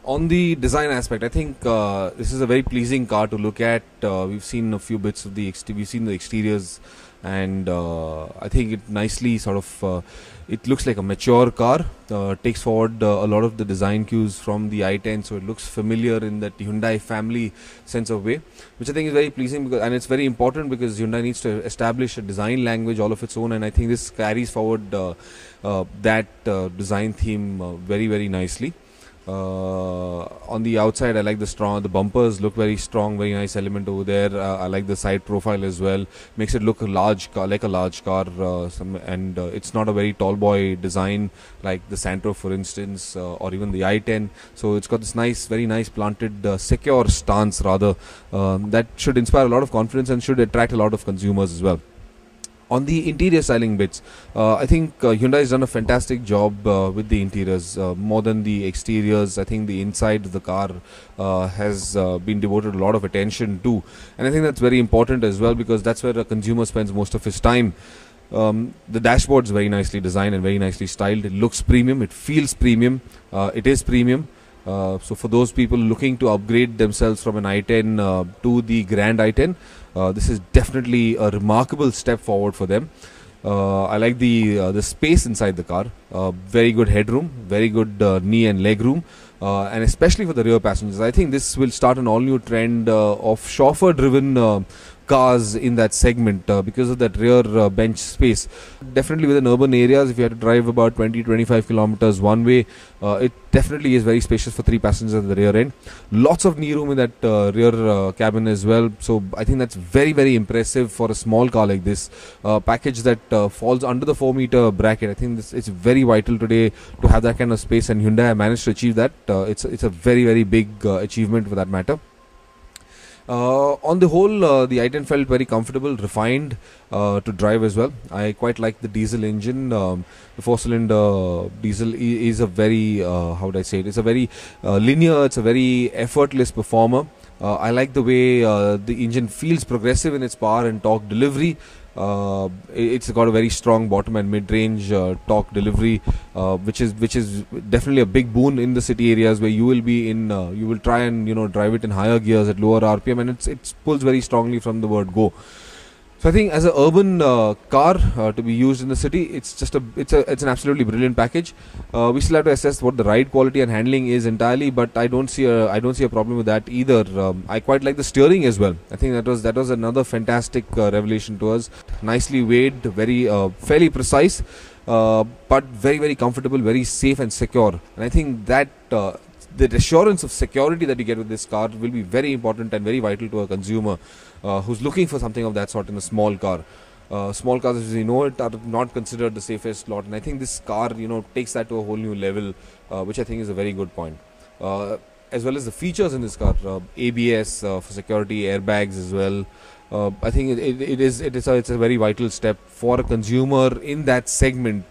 On the design aspect, I think this is a very pleasing car to look at. We've seen a few bits of the we've seen the exteriors, and I think it nicely sort of it looks like a mature car. Takes forward a lot of the design cues from the i10, so it looks familiar in that Hyundai family sense of way, which I think is very pleasing, because, and it's very important because Hyundai needs to establish a design language all of its own, and I think this carries forward that design theme very nicely. On the outside, I like the bumpers look very strong, very nice element over there. I like the side profile as well, makes it look a large car, like a large car, and it's not a very tall boy design like the Santro, for instance, or even the i10. So it's got this nice, very nice planted, secure stance rather, that should inspire a lot of confidence and should attract a lot of consumers as well. On the interior styling bits, I think Hyundai has done a fantastic job with the interiors, more than the exteriors. I think the inside of the car has been devoted a lot of attention to, and I think that's very important as well, because that's where a consumer spends most of his time. The dashboard is very nicely designed and very nicely styled. It looks premium, it feels premium, it is premium. So for those people looking to upgrade themselves from an i10 to the Grand i10, this is definitely a remarkable step forward for them. I like the space inside the car. Very good headroom, very good knee and leg room, and especially for the rear passengers. I think this will start an all-new trend of chauffeur-driven cars in that segment, because of that rear bench space. Definitely within urban areas, if you have to drive about 20-25 kilometers one way, it definitely is very spacious for 3 passengers at the rear end. Lots of knee room in that rear cabin as well, so I think that's very impressive for a small car like this. Package that falls under the 4-meter bracket. I think it's very vital today to have that kind of space, and Hyundai managed to achieve that. It's a very big achievement for that matter. On the whole, the i10 felt very comfortable, refined to drive as well. I quite like the diesel engine. The 4-cylinder diesel is a very, how would I say it? It's a very linear, it's a very effortless performer. I like the way the engine feels progressive in its power and torque delivery. It's got a very strong bottom and mid-range torque delivery, which is definitely a big boon in the city areas where you will be in. You will try and drive it in higher gears at lower RPM, and it pulls very strongly from the word go. So I think as an urban car to be used in the city, it's an absolutely brilliant package. We still have to assess what the ride quality and handling is entirely, but I don't see a problem with that either. I quite like the steering as well. I think that was another fantastic revelation to us. Nicely weighed, very fairly precise, but very comfortable, very safe and secure. And I think that the assurance of security that you get with this car will be very important and very vital to a consumer who's looking for something of that sort in a small car. Small cars, as you know, are not considered the safest lot, and I think this car, takes that to a whole new level, which I think is a very good point. As well as the features in this car, ABS for security, airbags as well. I think it's a very vital step for a consumer in that segment.